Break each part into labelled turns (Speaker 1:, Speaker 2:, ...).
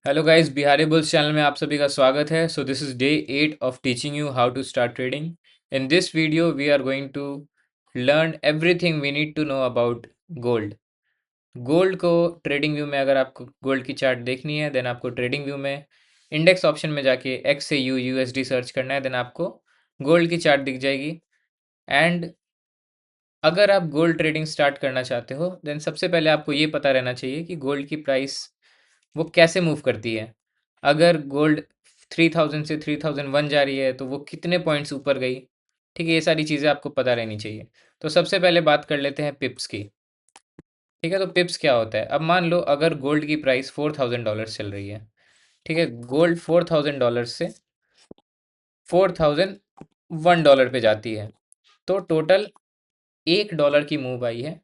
Speaker 1: Hello guys, Bihari bulls channel में आप सभी का स्वागत है। So this is day 8 of teaching you how to start trading. In this video we are going to learn everything we need to know about gold. Gold को trading view में, अगर आपको गोल्ड की चार्ट देखनी है, then आपको trading view में index option में जाके एक्स से यू यूएसडी सर्च करना है। देन आपको गोल्ड की चार्ट दिख जाएगी। एंड अगर आप गोल्ड ट्रेडिंग स्टार्ट करना चाहते हो, देन सबसे पहले आपको ये पता रहना चाहिए कि गोल्ड की प्राइस वो कैसे मूव करती है। अगर गोल्ड 3000 से 3001 जा रही है तो वो कितने पॉइंट्स ऊपर गई। ठीक है, ये सारी चीज़ें आपको पता रहनी चाहिए। तो सबसे पहले बात कर लेते हैं पिप्स की। ठीक है, तो पिप्स क्या होता है। अब मान लो अगर गोल्ड की प्राइस $4000 चल रही है। ठीक है, गोल्ड $4000 से $4001 पे जाती है, तो टोटल $1 की मूव आई है।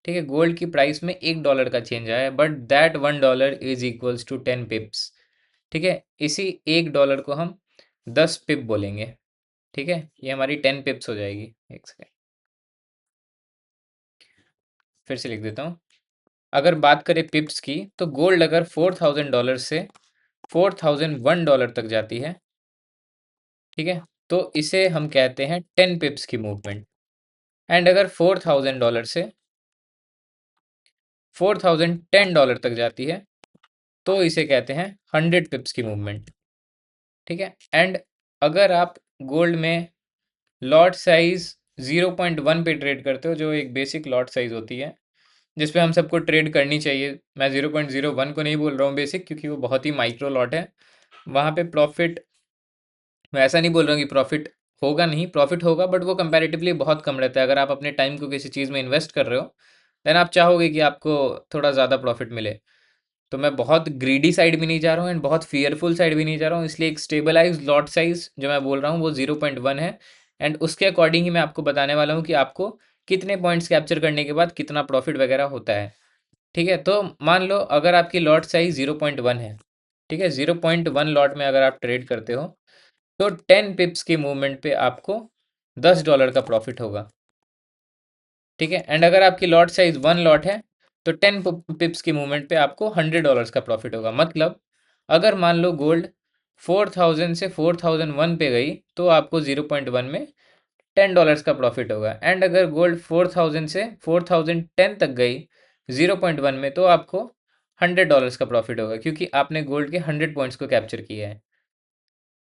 Speaker 1: ठीक है, गोल्ड की प्राइस में $1 का चेंज आया है, but that $1 is equals to 10 pips. ठीक है, इसी $1 को हम 10 पिप बोलेंगे। ठीक है, ये हमारी 10 पिप्स हो जाएगी। एक सेकेंड, फिर से लिख देता हूँ। अगर बात करें पिप्स की, तो गोल्ड अगर $4000 से $4001 तक जाती है, ठीक है, तो इसे हम कहते हैं 10 पिप्स की मूवमेंट। एंड अगर $4000 से $4010 तक जाती है, तो इसे कहते हैं 100 पिप्स की मूवमेंट। ठीक है, एंड अगर आप गोल्ड में लॉट साइज 0.1 पे ट्रेड करते हो, जो एक बेसिक लॉट साइज होती है जिसपे हम सबको ट्रेड करनी चाहिए। मैं 0.01 को नहीं बोल रहा हूँ बेसिक, क्योंकि वो बहुत ही माइक्रो लॉट है। वहाँ पे प्रॉफिट, मैं ऐसा नहीं बोल रहा हूँ कि प्रॉफिट होगा, नहीं प्रॉफिट होगा, बट वो कंपैरेटिवली बहुत कम रहता है। अगर आप अपने टाइम को किसी चीज़ में इन्वेस्ट कर रहे हो, देन आप चाहोगे कि आपको थोड़ा ज़्यादा प्रॉफिट मिले। तो मैं बहुत ग्रीडी साइड भी नहीं जा रहा हूँ एंड बहुत फियरफुल साइड भी नहीं जा रहा हूँ, इसलिए एक स्टेबलाइज लॉट साइज जो मैं बोल रहा हूँ वो 0.1 है। एंड उसके अकॉर्डिंग ही मैं आपको बताने वाला हूँ कि आपको कितने पॉइंट्स कैप्चर करने के बाद कितना प्रॉफिट वगैरह होता है। ठीक है, तो मान लो अगर आपकी लॉट साइज 0.1 है। ठीक है, 0.1 लॉट में अगर आप ट्रेड करते हो, तो 10 पिप्स की मूवमेंट पे आपको $10 का प्रॉफिट होगा। ठीक है, एंड अगर आपकी लॉट साइज 1 लॉट है, तो 10 पिप्स की मूवमेंट पे आपको $100 का प्रॉफिट होगा। मतलब अगर मान लो गोल्ड 4000 से 4001 पे गई, तो आपको 0.1 में $10 का प्रॉफिट होगा। एंड अगर गोल्ड 4000 से 4010 तक गई 0.1 में, तो आपको $100 का प्रॉफिट होगा, क्योंकि आपने गोल्ड के 100 पॉइंट्स को कैप्चर किया है।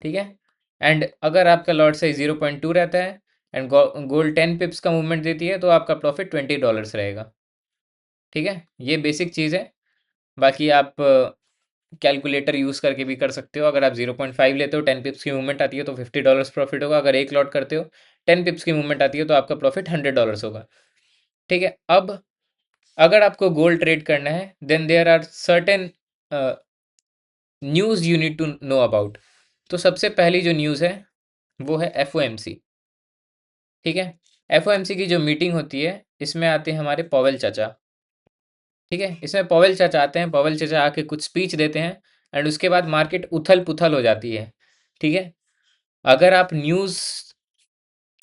Speaker 1: ठीक है, एंड अगर आपका लॉट साइज 0.2 रहता है एंड गोल्ड 10 पिप्स का मूवमेंट देती है, तो आपका प्रॉफिट $20 रहेगा। ठीक है, ये बेसिक चीज़ है। बाकी आप कैलकुलेटर यूज़ करके भी कर सकते हो। अगर आप 0.5 लेते हो, 10 पिप्स की मूवमेंट आती है, तो $50 प्रॉफिट होगा। अगर एक लॉट करते हो, 10 पिप्स की मूवमेंट आती है, तो आपका प्रॉफिट $100 होगा। ठीक है, अब अगर आपको गोल्ड ट्रेड करना है, then there are certain news you need to know about. तो सबसे पहली जो न्यूज़ है वो है एफ। ठीक है, एफ की जो मीटिंग होती है, इसमें आते हैं हमारे पवेल चाचा। ठीक है, इसमें पवेल चाचा आते हैं। पवेल चाचा आके कुछ स्पीच देते हैं एंड उसके बाद मार्केट उथल पुथल हो जाती है। ठीक है, अगर आप न्यूज़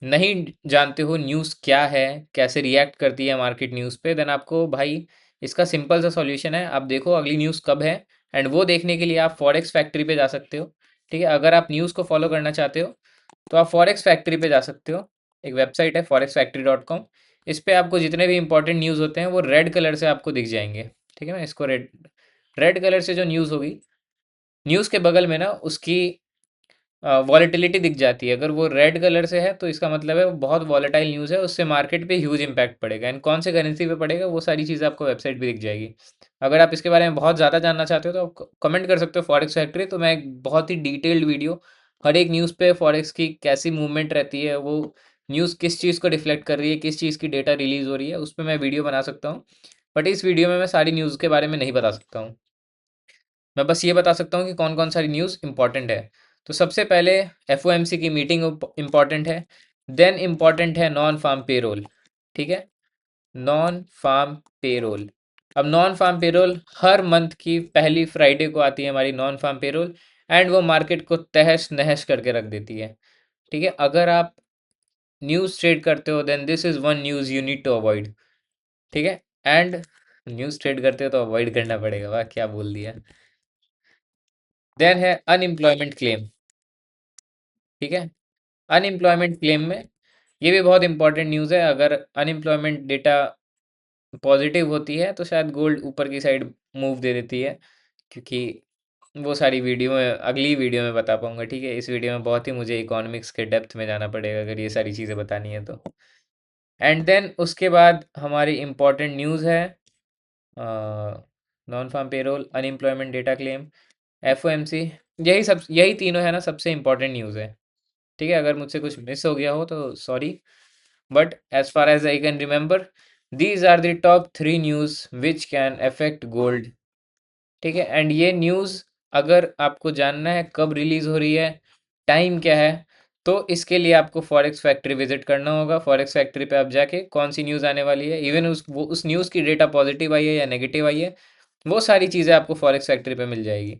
Speaker 1: नहीं जानते हो न्यूज़ क्या है, कैसे रिएक्ट करती है मार्केट न्यूज़ पे, देन आपको भाई इसका सिंपल सा सॉल्यूशन है। आप देखो अगली न्यूज़ कब है, एंड वो देखने के लिए आप फॉरेक्स फैक्ट्री पे जा सकते हो। ठीक है, अगर आप न्यूज़ को फॉलो करना चाहते हो, तो आप फॉरेक्स फैक्ट्री पे जा सकते हो। एक वेबसाइट है forexfactory.com। इस पे आपको जितने भी इंपॉर्टेंट न्यूज़ होते हैं वो रेड कलर से आपको दिख जाएंगे। ठीक है, मैं इसको रेड रेड कलर से जो न्यूज़ होगी, न्यूज़ के बगल में ना उसकी वॉलेटिलिटी दिख जाती है। अगर वो रेड कलर से है, तो इसका मतलब है वो बहुत वॉलेटाइल न्यूज़ है, उससे मार्केट पे ह्यूज इंपैक्ट पड़ेगा। एंड कौन से करेंसी पे पड़ेगा, वो सारी चीज़ें आपको वेबसाइट पे दिख जाएगी। अगर आप इसके बारे में बहुत ज़्यादा जानना चाहते हो, तो आप कमेंट कर सकते हो फॉरेक्स फैक्ट्री। तो मैं एक बहुत ही डिटेल्ड वीडियो, हर एक न्यूज़ पे फॉरेक्स की कैसी मूवमेंट रहती है, वो न्यूज़ किस चीज़ को रिफ्लेक्ट कर रही है, किस चीज़ की डेटा रिलीज हो रही है, उस पर मैं वीडियो बना सकता हूँ। बट इस वीडियो में मैं सारी न्यूज़ के बारे में नहीं बता सकता हूँ। मैं बस ये बता सकता हूँ कि कौन कौन सारी न्यूज़ इंपॉर्टेंट है। तो सबसे पहले एफ की मीटिंग इंपॉर्टेंट है। देन इंपॉर्टेंट है नॉन फार्म पेरोल। ठीक है, नॉन फार्म पेरोल। अब नॉन फार्म पेरोल हर मंथ की पहली फ्राइडे को आती है, हमारी नॉन फार्म पेरोल। एंड वो मार्केट को तहस नहस करके रख देती है। ठीक है, अगर आप न्यूज़ ट्रेड करते हो, then this is one news you need to avoid. ठीक है, एंड न्यूज़ ट्रेड करते हो तो अवॉइड करना पड़ेगा। वाह, क्या बोल दिया। देन है अनएम्प्लॉयमेंट क्लेम। ठीक है, अनएम्प्लॉयमेंट क्लेम में ये भी बहुत इंपॉर्टेंट न्यूज़ है। अगर अनएम्प्लॉयमेंट डेटा पॉजिटिव होती है तो शायद गोल्ड ऊपर की साइड मूव दे देती है, क्योंकि वो सारी वीडियो में अगली वीडियो में बता पाऊंगा। ठीक है, इस वीडियो में बहुत ही मुझे इकोनॉमिक्स के डेप्थ में जाना पड़ेगा अगर ये सारी चीज़ें बतानी है तो। एंड देन उसके बाद हमारी इम्पॉर्टेंट न्यूज़ है non farm payroll, unemployment data claim, FOMC. यही तीनों है ना सबसे इम्पॉर्टेंट न्यूज़ है। ठीक है, अगर मुझसे कुछ मिस हो गया हो तो sorry, but as far as I can remember these are the top 3 news which can affect gold. ठीक है, एंड ये न्यूज़ अगर आपको जानना है कब रिलीज़ हो रही है, टाइम क्या है, तो इसके लिए आपको फॉरेक्स फैक्ट्री विजिट करना होगा। फॉरेक्स फैक्ट्री पे आप जाके कौन सी न्यूज़ आने वाली है, इवन उस न्यूज़ की डेटा पॉजिटिव आई है या नेगेटिव आई है, वो सारी चीज़ें आपको फॉरेक्स फैक्ट्री पे मिल जाएगी।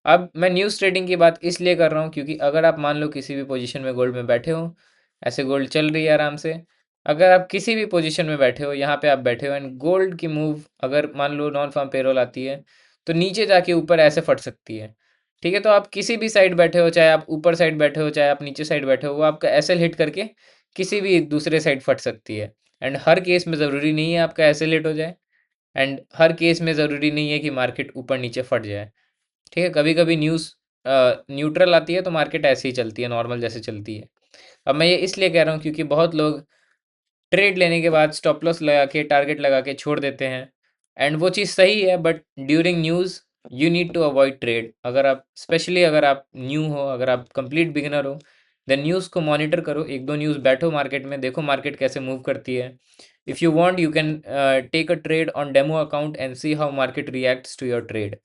Speaker 1: अब मैं न्यूज़ ट्रेडिंग की बात इसलिए कर रहा हूँ क्योंकि अगर आप मान लो किसी भी पोजीशन में गोल्ड में बैठे हो, ऐसे गोल्ड चल रही है आराम से, अगर आप किसी भी पोजीशन में बैठे हो, यहाँ पे आप बैठे हो एंड गोल्ड की मूव अगर मान लो नॉन फार्म पेरोल आती है तो नीचे जाके ऊपर ऐसे फट सकती है। ठीक है, तो आप किसी भी साइड बैठे हो, चाहे आप ऊपर साइड बैठे हो चाहे आप नीचे साइड बैठे हो, वो आपका एसएल हिट करके किसी भी दूसरे साइड फट सकती है। एंड हर केस में ज़रूरी नहीं है आपका एसएल हिट हो जाए, एंड हर केस में ज़रूरी नहीं है कि मार्केट ऊपर नीचे फट जाए। ठीक है, कभी कभी न्यूज़ न्यूट्रल आती है तो मार्केट ऐसे ही चलती है, नॉर्मल जैसे चलती है। अब मैं ये इसलिए कह रहा हूँ क्योंकि बहुत लोग ट्रेड लेने के बाद स्टॉप लॉस लगा के टारगेट लगा के छोड़ देते हैं, एंड वो चीज़ सही है, but during news you need to avoid trade. अगर आप स्पेशली अगर आप न्यू हो, अगर आप कंप्लीट बिगिनर हो, देन न्यूज़ को मॉनिटर करो, एक दो न्यूज़ बैठो मार्केट में, देखो मार्केट कैसे मूव करती है। If you want you can take a trade on demo account and see how market reacts to your trade.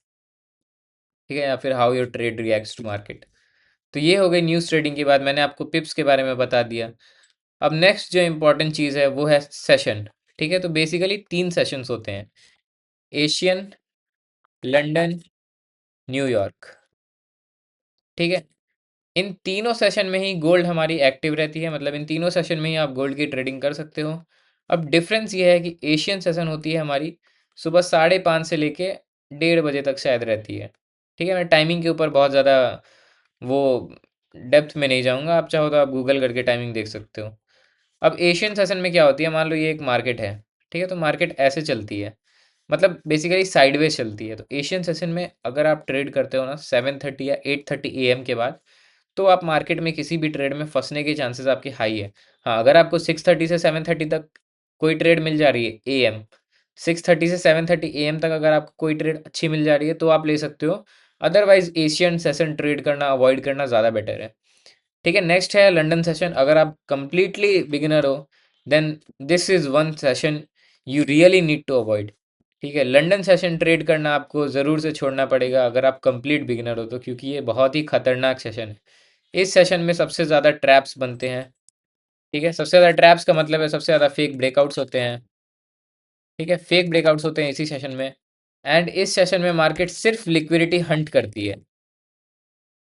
Speaker 1: ठीक है, या फिर how your trade reacts to market. तो ये हो गई न्यूज़ ट्रेडिंग की बात, मैंने आपको पिप्स के बारे में बता दिया। अब नेक्स्ट जो इम्पोर्टेंट चीज़ है वो है सेशन। ठीक है, तो बेसिकली 3 सेशंस होते हैं, एशियन, लंदन, न्यूयॉर्क। ठीक है, इन तीनों सेशन में ही गोल्ड हमारी एक्टिव रहती है, मतलब इन तीनों सेशन में ही आप गोल्ड की ट्रेडिंग कर सकते हो। अब डिफरेंस ये है कि एशियन सेशन होती है हमारी सुबह 5:30 से लेके 1:30 बजे तक शायद रहती है। ठीक है, मैं टाइमिंग के ऊपर बहुत ज़्यादा वो डेप्थ में नहीं जाऊँगा, आप चाहो तो आप गूगल करके टाइमिंग देख सकते हो। अब एशियन सेशन में क्या होती है, मान लो ये एक मार्केट है। ठीक है, तो मार्केट ऐसे चलती है, मतलब बेसिकली साइडवेज चलती है। तो एशियन सेशन में अगर आप ट्रेड करते हो ना 7:30 या 8:30 AM के बाद, तो आप मार्केट में किसी भी ट्रेड में फंसने के चांसेस आपके हाई है। हाँ, अगर आपको 6:30 से 7:30 तक कोई ट्रेड मिल जा रही है AM, 6:30 से 7:30 AM तक अगर आपको कोई ट्रेड अच्छी मिल जा रही है तो आप ले सकते हो। अदरवाइज एशियन सेशन ट्रेड करना अवॉइड करना ज़्यादा बेटर है। ठीक है, नेक्स्ट है लंदन सेशन। अगर आप कंप्लीटली बिगिनर हो then this is one session you really need to avoid. ठीक है, लंदन सेशन ट्रेड करना आपको ज़रूर से छोड़ना पड़ेगा अगर आप कंप्लीट बिगिनर हो तो, क्योंकि ये बहुत ही खतरनाक सेशन है। इस सेशन में सबसे ज़्यादा ट्रैप्स बनते हैं। ठीक है, सबसे ज़्यादा ट्रैप्स का मतलब है सबसे ज़्यादा फेक ब्रेकआउट्स होते हैं। ठीक है, फेक ब्रेकआउट्स होते हैं इसी सेशन में, एंड इस सेशन में मार्केट सिर्फ लिक्विडिटी हंट करती है।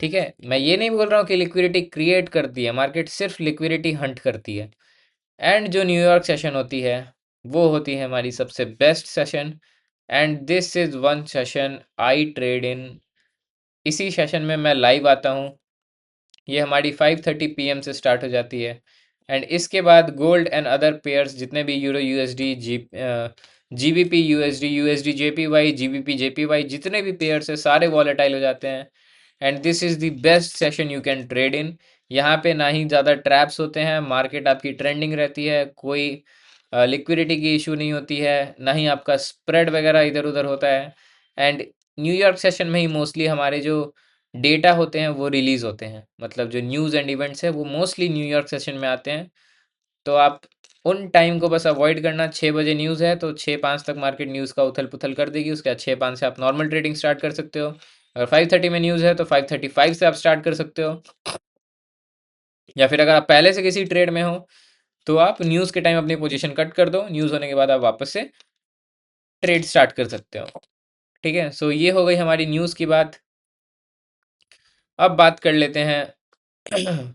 Speaker 1: ठीक है, मैं ये नहीं बोल रहा हूँ कि लिक्विडिटी क्रिएट करती है, मार्केट सिर्फ लिक्विडिटी हंट करती है। एंड जो न्यूयॉर्क सेशन होती है वो होती है हमारी सबसे best session, and this is one session I trade in. इसी सेशन में मैं लाइव आता हूँ, ये हमारी 5:30 PM से स्टार्ट हो जाती है। एंड इसके बाद गोल्ड एंड अदर पेयर्स जितने भी euro USD GBP USD USD JPY GBP JPY जितने भी पेयर्स है सारे वॉलेटाइल हो जाते हैं। And this is the best session you can trade in. यहाँ पे ना ही ज़्यादा ट्रैप्स होते हैं, मार्केट आपकी ट्रेंडिंग रहती है, कोई लिक्विडिटी की इशू नहीं होती है, ना ही आपका स्प्रेड वगैरह इधर उधर होता है। एंड न्यूयॉर्क सेशन में ही मोस्टली हमारे जो डेटा होते हैं वो रिलीज़ होते हैं, मतलब जो न्यूज़ एंड इवेंट्स है वो मोस्टली न्यूयॉर्क सेशन में आते हैं। तो आप उन टाइम को बस अवॉइड करना। 6 बजे न्यूज़ है तो 6:05 तक मार्केट न्यूज़ का उथल पुथल कर देगी, उसके बाद 6:05 से आप नॉर्मल ट्रेडिंग स्टार्ट कर सकते हो। अगर 5:30 में न्यूज़ है तो 5:35 से आप स्टार्ट कर सकते हो, या फिर अगर आप पहले से किसी ट्रेड में हो तो आप न्यूज़ के टाइम अपनी पोजीशन कट कर दो, न्यूज़ होने के बाद आप वापस से ट्रेड स्टार्ट कर सकते हो। ठीक है, सो ये हो गई हमारी न्यूज़ की बात। अब बात कर लेते हैं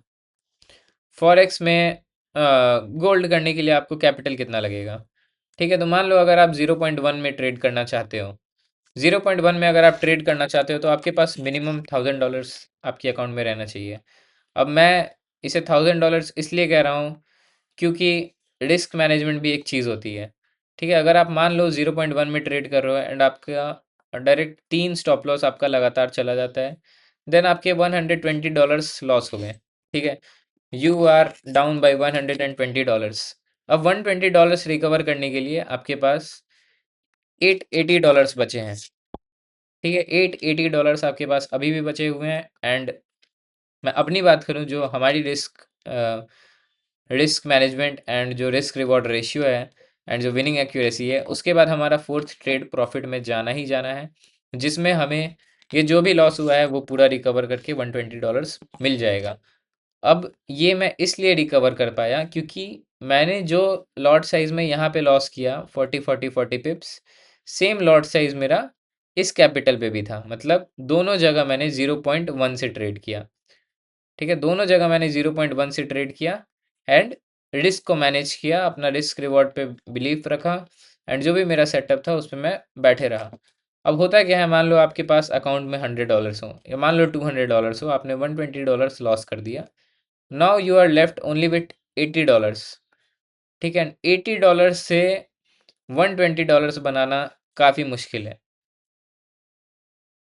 Speaker 1: फॉरेक्स में गोल्ड करने के लिए आपको कैपिटल कितना लगेगा। ठीक है, तो मान लो अगर आप 0.1 में ट्रेड करना चाहते हो 0.1 में अगर आप ट्रेड करना चाहते हो तो आपके पास मिनिमम $1000 आपके अकाउंट में रहना चाहिए। अब मैं इसे $1000 इसलिए कह रहा हूँ क्योंकि रिस्क मैनेजमेंट भी एक चीज़ होती है। ठीक है, अगर आप मान लो 0.1 में ट्रेड कर रहे हो एंड आपका डायरेक्ट 3 स्टॉप लॉस आपका लगातार चला जाता है, देन आपके $120 लॉस हो गए। ठीक है, यू आर डाउन बाय $120। अब $120 रिकवर करने के लिए आपके पास $880 बचे हैं। ठीक है, $880 आपके पास अभी भी बचे हुए हैं। एंड मैं अपनी बात करूं, जो हमारी रिस्क मैनेजमेंट एंड जो रिस्क रिवॉर्ड रेशियो है एंड जो विनिंग एक्यूरेसी है, उसके बाद हमारा फोर्थ ट्रेड प्रॉफिट में जाना ही जाना है, जिसमें हमें ये जो भी लॉस हुआ है वो पूरा रिकवर करके $120 मिल जाएगा। अब ये मैं इसलिए रिकवर कर पाया क्योंकि मैंने जो लॉट साइज में यहाँ पे लॉस किया 40 पिप्स, सेम लॉट साइज मेरा इस कैपिटल पे भी था। मतलब दोनों जगह मैंने 0.1 से ट्रेड किया। ठीक है, दोनों जगह मैंने 0.1 से ट्रेड किया एंड रिस्क को मैनेज किया, अपना रिस्क रिवॉर्ड पे बिलीफ रखा एंड जो भी मेरा सेटअप था उस पर मैं बैठे रहा। अब होता क्या है, मान लो आपके पास अकाउंट में $100 हो या मान लो $200 हो, आपने $120 लॉस कर दिया। Now you are left only with $80। ठीक है, $80 से $120 बनाना काफ़ी मुश्किल है।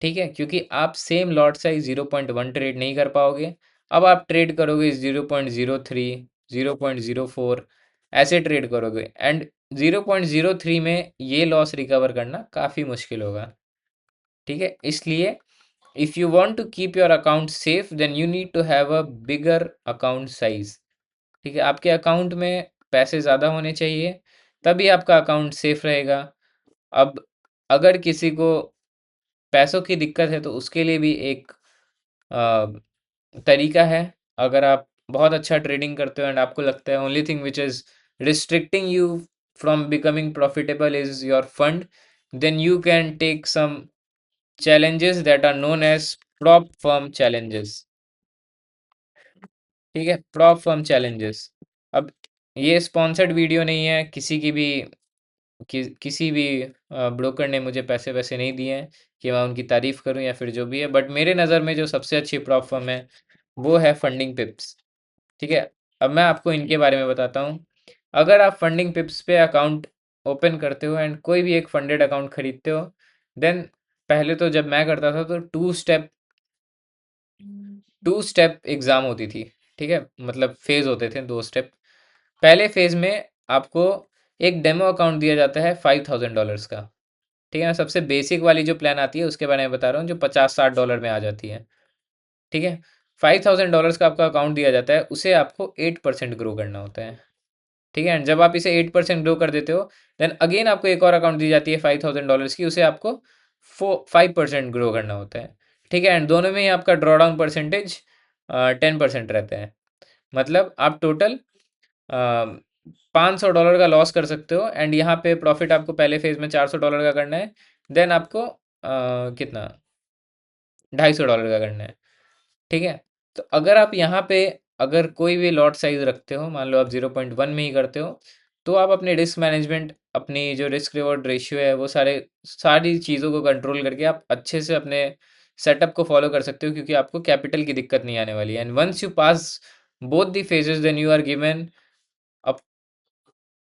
Speaker 1: ठीक है, क्योंकि आप सेम लॉट साइज 0.1 ट्रेड नहीं कर पाओगे। अब आप ट्रेड करोगे 0.03, 0.04, ऐसे ट्रेड करोगे एंड 0.03 में ये लॉस रिकवर करना काफ़ी मुश्किल होगा। ठीक है, इसलिए if you want to keep your account safe then you need to have a bigger account size. ठीक है, आपके अकाउंट में पैसे ज़्यादा होने चाहिए, तभी आपका अकाउंट सेफ रहेगा। अब अगर किसी को पैसों की दिक्कत है तो उसके लिए भी एक तरीका है। अगर आप बहुत अच्छा ट्रेडिंग करते हो एंड आपको लगता है only thing which is restricting you from becoming profitable is your fund, then you can take some challenges that are known as prop firm challenges। ठीक है, prop firm challenges। अब ये स्पॉन्सर्ड वीडियो नहीं है, किसी भी ब्रोकर ने मुझे पैसे वैसे नहीं दिए हैं कि मैं उनकी तारीफ करूं या फिर जो भी है, बट मेरे नज़र में जो सबसे अच्छी प्रॉप फर्म है वो है फंडिंग पिप्स। ठीक है, अब मैं आपको इनके बारे में बताता हूँ। अगर आप फंडिंग पिप्स पे अकाउंट ओपन करते हो एंड कोई भी एक फंडेड अकाउंट खरीदते हो, देन पहले तो जब मैं करता था तो टू स्टेप एग्ज़ाम होती थी। ठीक है, मतलब फेज़ होते थे 2 स्टेप। पहले फेज़ में आपको एक डेमो अकाउंट दिया जाता है $5000 का। ठीक है, मैं सबसे बेसिक वाली जो प्लान आती है उसके बारे में बता रहा हूँ, जो $50-60 में आ जाती है। ठीक है, $5000 का आपका अकाउंट दिया जाता है, उसे आपको 8% ग्रो करना होता है। ठीक है, एंड जब आप इसे 8% ग्रो कर देते हो, देन अगेन आपको एक और अकाउंट दी जाती है $5000 की, उसे आपको 5% ग्रो करना होता है। ठीक है, एंड दोनों में ही आपका ड्रॉ डाउन परसेंटेज 10% रहता है। मतलब आप टोटल $500 का लॉस कर सकते हो एंड यहाँ पे प्रॉफिट आपको पहले फेज में $400 का करना है, देन आपको कितना $250 का करना है। ठीक है, तो अगर आप यहाँ पे अगर कोई भी लॉट साइज रखते हो, मान लो आप 0.1 में ही करते हो, तो आप अपने रिस्क मैनेजमेंट, अपनी जो रिस्क रिवॉर्ड रेशियो है, वो सारी चीज़ों को कंट्रोल करके आप अच्छे से अपने सेटअप को फॉलो कर सकते हो, क्योंकि आपको कैपिटल की दिक्कत नहीं आने वाली है। And once you pass both the phases then you are given a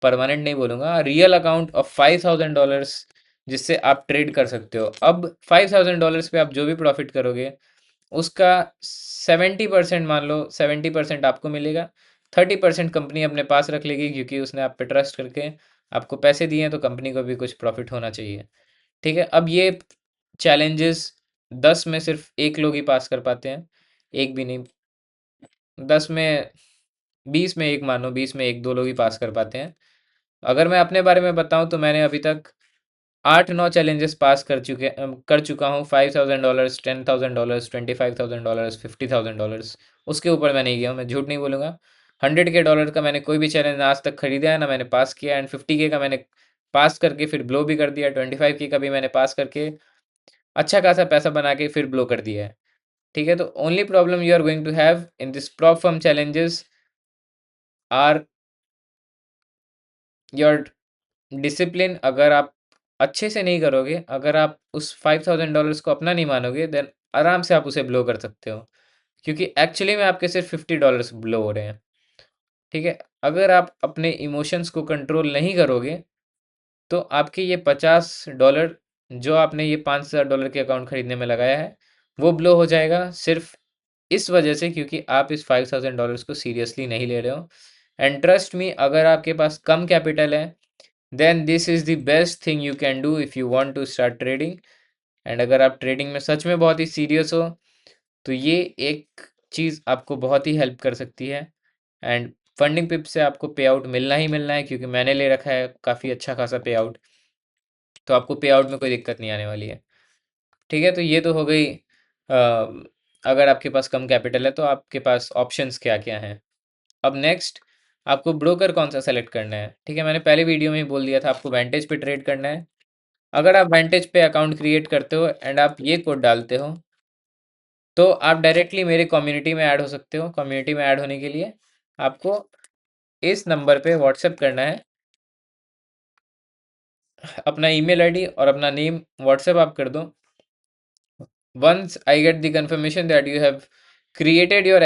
Speaker 1: permanent नहीं बोलूँगा, रियल अकाउंट ऑफ $5000, जिससे आप ट्रेड कर सकते हो। अब $5000 पे आप जो भी प्रॉफिट करोगे उसका 70% मान लो, 70% आपको मिलेगा, 30% कंपनी अपने पास रख लेगी, क्योंकि उसने आप पे ट्रस्ट करके आपको पैसे दिए हैं, तो कंपनी को भी कुछ प्रॉफिट होना चाहिए। ठीक है, अब ये चैलेंजेस 10 में सिर्फ एक लोग ही पास कर पाते हैं, एक भी नहीं, 10 में 20 में एक, मानो 20 में एक दो लोग ही पास कर पाते हैं। अगर मैं अपने बारे में बताऊं तो मैंने अभी तक 8-9 चैलेंजेस पास कर चुका हूँ। $5000, $10,000, $25,000, $50,000, उसके ऊपर मैं नहीं गया हूँ, मैं झूठ नहीं बोलूँगा। $100K का मैंने कोई भी चैलेंज आज तक खरीदा है ना, मैंने पास किया। एंड 50K का मैंने पास करके फिर ब्लो भी कर दिया। 25K का भी मैंने पास करके अच्छा खासा पैसा बना के फिर ब्लो कर दिया है। ठीक है, तो only problem you are going to have in this prop firm challenges are your discipline. अगर आप अच्छे से नहीं करोगे, अगर आप उस $5000 को अपना नहीं मानोगे, देन आराम से आप उसे ब्लो कर सकते हो, क्योंकि एक्चुअली में आपके सिर्फ $50 ब्लो हो रहे हैं। ठीक है, अगर आप अपने इमोशंस को कंट्रोल नहीं करोगे तो आपके ये $50 जो आपने ये $5000 के अकाउंट खरीदने में लगाया है, वो ब्लो हो जाएगा सिर्फ इस वजह से, क्योंकि आप इस $5000 को सीरियसली नहीं ले रहे हो। एंड ट्रस्ट मी, अगर आपके पास कम कैपिटल है, then this is the best thing you can do if you want to start trading. And अगर आप ट्रेडिंग में सच में बहुत ही सीरियस हो, तो ये एक चीज़ आपको बहुत ही हेल्प कर सकती है। एंड फंडिंग पिप से आपको पे आउट मिलना ही मिलना है, क्योंकि मैंने ले रखा है काफ़ी अच्छा खासा पे आउट, तो आपको पे आउट में कोई दिक्कत नहीं आने वाली है। ठीक है, तो ये तो हो गई अगर आपके पास कम कैपिटल है तो आपके पास ऑप्शंस क्या क्या हैं। अब नेक्स्ट, आपको ब्रोकर कौन सा सेलेक्ट करना है। ठीक है, मैंने पहले वीडियो में ही बोल दिया था आपको वेंटेज पे ट्रेड करना है। अगर आप वेंटेज पे अकाउंट क्रिएट करते हो एंड आप ये कोड डालते हो, तो आप डायरेक्टली मेरे कम्युनिटी में ऐड हो सकते हो। कम्युनिटी में ऐड होने के लिए आपको इस नंबर पे व्हाट्सएप करना है, अपना ईमेल आईडी और अपना नेम व्हाट्सएप आप कर दो। Once I get the confirmation that you have created your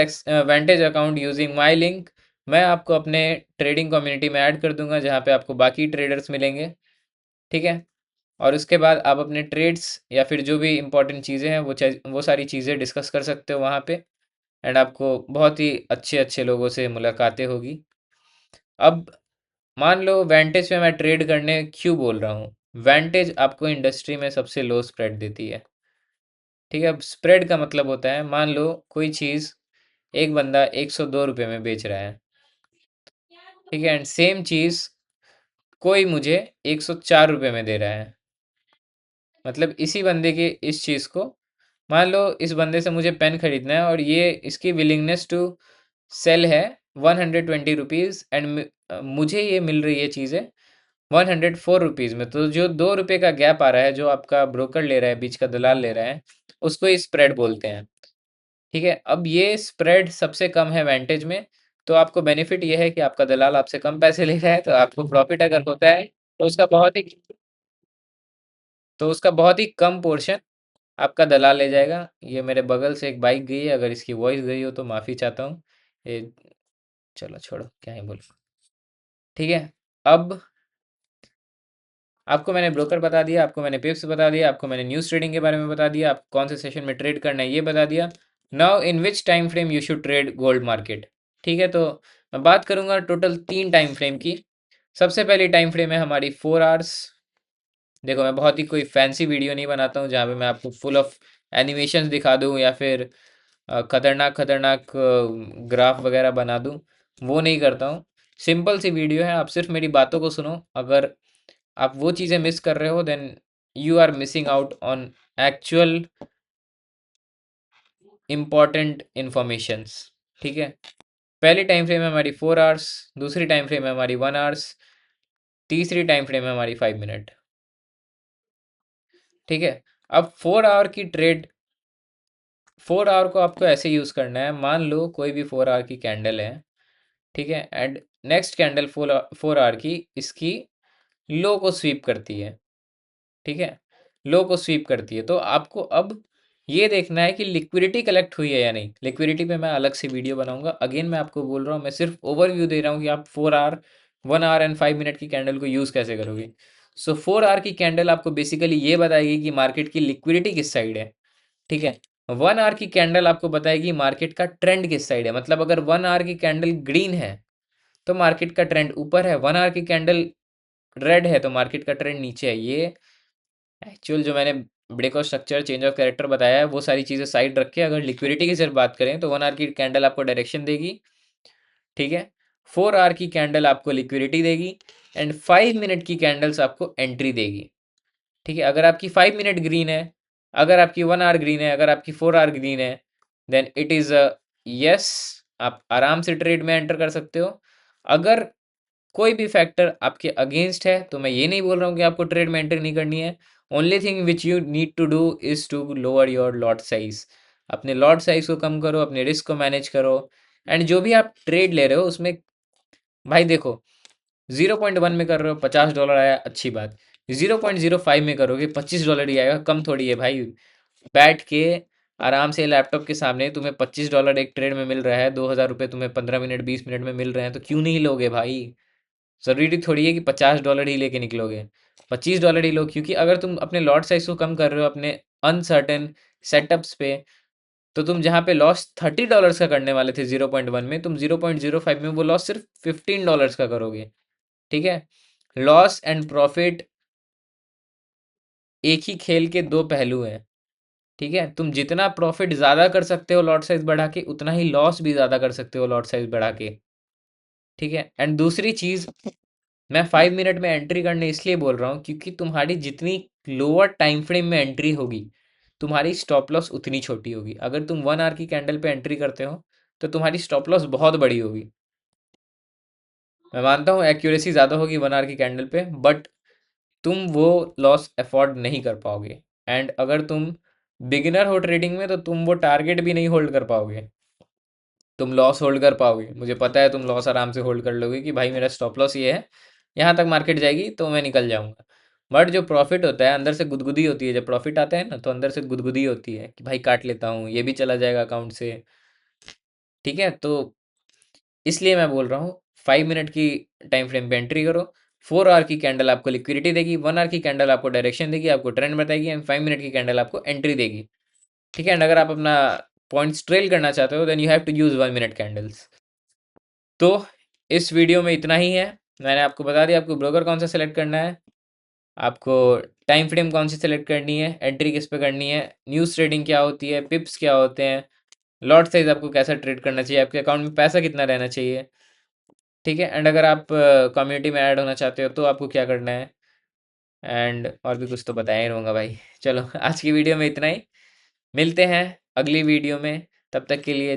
Speaker 1: Vantage account using my link, मैं आपको अपने ट्रेडिंग कम्युनिटी में ऐड कर दूंगा, जहाँ पे आपको बाकी ट्रेडर्स मिलेंगे। ठीक है, और उसके बाद आप अपने ट्रेड्स या फिर जो भी इंपॉर्टेंट चीज़ें हैं वो सारी चीज़ें डिस्कस कर सकते हो वहाँ पे। एंड आपको बहुत ही अच्छे अच्छे लोगों से मुलाकातें होगी। अब मान लो वेंटेज में मैं ट्रेड करने क्यों बोल रहा हूँ। वेंटेज आपको इंडस्ट्री में सबसे लो स्प्रेड देती है। ठीक है, अब स्प्रेड का मतलब होता है, मान लो कोई चीज़ एक बंदा ₹102 में बेच रहा है। ठीक है, एंड सेम चीज़ कोई मुझे ₹104 में दे रहा है। मतलब इसी बंदे की इस चीज़ को, मान लो इस बंदे से मुझे पेन खरीदना है और ये इसकी विलिंगनेस टू सेल है ₹120 एंड मुझे ये मिल रही है चीज़ें ₹104 में। तो जो ₹2 का गैप आ रहा है, जो आपका ब्रोकर ले रहा है, बीच का दलाल ले रहा है, उसको ही स्प्रेड बोलते हैं। ठीक है, अब ये स्प्रेड सबसे कम है वेंटेज में, तो आपको बेनिफिट ये है कि आपका दलाल आपसे कम पैसे ले रहा है, तो आपको प्रॉफिट अगर होता है तो उसका बहुत ही कम पोर्शन आपका दलाल ले जाएगा। ये मेरे बगल से एक बाइक गई है, अगर इसकी वॉइस गई हो तो माफ़ी चाहता हूँ। ये चलो छोड़ो, क्या ही बोलूँ। ठीक है, अब आपको मैंने ब्रोकर बता दिया, आपको मैंने पिप्स बता दिया, आपको मैंने न्यूज़ ट्रेडिंग के बारे में बता दिया, आपको कौन से सेशन में ट्रेड करना है ये बता दिया। Now in which time frame you should trade gold market. ठीक है, तो मैं बात करूंगा टोटल 3 टाइम फ्रेम की। सबसे पहली टाइम फ्रेम है हमारी 4 आवर्स। देखो, मैं बहुत ही कोई फैंसी वीडियो नहीं बनाता हूँ जहाँ पे मैं आपको फुल ऑफ एनिमेशंस दिखा दूँ या फिर खतरनाक खतरनाक ग्राफ वगैरह बना दूँ, वो नहीं करता हूँ। सिंपल सी वीडियो है, आप सिर्फ मेरी बातों को सुनो। अगर आप वो चीज़ें मिस कर रहे हो, then you are missing out on actual important informations. ठीक है, पहली टाइम फ्रेम है हमारी 4 आवर्स, दूसरी टाइम फ्रेम है हमारी 1 आवर्स, तीसरी टाइम फ्रेम है हमारी 5 मिनट। ठीक है, अब 4 आवर की ट्रेड, 4 आवर को आपको ऐसे यूज़ करना है, मान लो कोई भी 4 आवर की कैंडल है। ठीक है, एंड नेक्स्ट कैंडल 4 आवर की इसकी लो को स्वीप करती है। ठीक है, लो को स्वीप करती है, तो आपको अब ये देखना है कि लिक्विडिटी कलेक्ट हुई है या नहीं। लिक्विडिटी पे मैं अलग से वीडियो बनाऊंगा। अगेन मैं आपको बोल रहा हूँ, मैं सिर्फ ओवरव्यू दे रहा हूँ कि आप 4 आवर, 1 आवर एंड 5 मिनट की कैंडल को यूज़ कैसे करोगे। सो 4 आवर की कैंडल आपको बेसिकली ये बताएगी कि मार्केट की लिक्विडिटी किस साइड है। ठीक है, 1 आवर की कैंडल आपको बताएगी मार्केट का ट्रेंड किस साइड है। मतलब अगर 1 आवर की कैंडल ग्रीन है तो मार्केट का ट्रेंड ऊपर है, 1 आवर की कैंडल रेड है तो मार्केट का ट्रेंड नीचे है। ये एक्चुअल जो मैंने breakout structure, change of character बताया है, वो सारी चीज़ें साइड रख के अगर लिक्विडिटी की सिर्फ बात करें तो 1 आवर की कैंडल आपको डायरेक्शन देगी। ठीक है, 4 आवर की कैंडल आपको लिक्विडिटी देगी एंड 5 मिनट की कैंडल्स आपको एंट्री देगी। ठीक है, अगर आपकी 5 मिनट ग्रीन है, अगर आपकी 1 आवर ग्रीन है, अगर आपकी 4 आवर ग्रीन है, then it is a yes, आप आराम से ट्रेड में एंटर कर सकते हो। अगर कोई भी फैक्टर आपके अगेंस्ट है तो मैं ये नहीं बोल रहा हूँ कि आपको ट्रेड में एंटर नहीं करनी है। Only thing which you need to do is to lower your lot size. अपने लॉट साइज को कम करो, अपने रिस्क को मैनेज करो। एंड जो भी आप ट्रेड ले रहे हो उसमें, भाई देखो, 0.1 में कर रहे हो, $50 आया, अच्छी बात। 0.05 में करोगे $25 ही आएगा, कम थोड़ी है भाई। बैठ के आराम से लैपटॉप के सामने तुम्हें $25 एक ट्रेड में मिल रहा है, 2000 रुपये तुम्हें 15 मिनट 20 मिनट में मिल रहे हैं, तो क्यों नहीं लोगे भाई। ज़रूरी थोड़ी है कि $50 ही लेके निकलोगे, $25 ही लो, क्योंकि अगर तुम अपने लॉट साइज को कम कर रहे हो अपने अनसर्टेन सेटअप्स पे, तो तुम जहाँ पे लॉस $30 का करने वाले थे 0.1 में, तुम 0.05 में वो लॉस सिर्फ $15 का करोगे। ठीक है, लॉस एंड प्रॉफिट एक ही खेल के दो पहलू हैं। ठीक है, तुम जितना प्रॉफिट ज़्यादा कर सकते हो लॉट साइज बढ़ा के, उतना ही लॉस भी ज़्यादा कर सकते हो लॉट साइज बढ़ा के। ठीक है, एंड दूसरी चीज़, मैं 5 मिनट में एंट्री करने इसलिए बोल रहा हूँ क्योंकि तुम्हारी जितनी लोअर टाइम फ्रेम में एंट्री होगी, तुम्हारी स्टॉप लॉस उतनी छोटी होगी। अगर तुम 1 आवर की कैंडल पे एंट्री करते हो तो तुम्हारी स्टॉप लॉस बहुत बड़ी होगी। मैं मानता हूँ एक्यूरेसी ज़्यादा होगी 1 आवर की कैंडल पे, बट तुम वो लॉस अफोर्ड नहीं कर पाओगे। एंड अगर तुम बिगिनर हो ट्रेडिंग में तो तुम वो टारगेट भी नहीं होल्ड कर पाओगे। तुम लॉस होल्ड कर पाओगे, मुझे पता है तुम लॉस आराम से होल्ड कर लोगे कि भाई मेरा स्टॉप लॉस ये है, यहाँ तक मार्केट जाएगी तो मैं निकल जाऊंगा। बट जो प्रॉफिट होता है, अंदर से गुदगुदी होती है। जब प्रॉफिट आता है ना, तो अंदर से गुदगुदी होती है कि भाई काट लेता हूँ, ये भी चला जाएगा अकाउंट से। ठीक है, तो इसलिए मैं बोल रहा हूँ 5 मिनट की टाइम फ्रेम पे एंट्री करो। 4 आवर की कैंडल आपको लिक्विडिटी देगी, 1 आवर की कैंडल आपको डायरेक्शन देगी, आपको ट्रेंड बताएगी, एंड 5 मिनट की कैंडल आपको एंट्री देगी। ठीक है, एंड अगर आप अपना पॉइंट्स ट्रेल करना चाहते हो, then you have to use 1 minute candles. तो इस वीडियो में इतना ही है। मैंने आपको बता दिया आपको ब्रोकर कौन सा सेलेक्ट करना है, आपको टाइम फ्रेम कौन सी सेलेक्ट करनी है, एंट्री किस पे करनी है, न्यूज़ ट्रेडिंग क्या होती है, पिप्स क्या होते हैं, लॉट साइज आपको कैसा ट्रेड करना चाहिए, आपके अकाउंट में पैसा कितना रहना चाहिए। ठीक है, एंड अगर आप कम्युनिटी में ऐड होना चाहते हो तो आपको क्या करना है, एंड और भी कुछ तो बताया ही रहूँगा भाई। चलो आज की वीडियो में इतना ही, मिलते हैं अगली वीडियो में, तब तक के लिए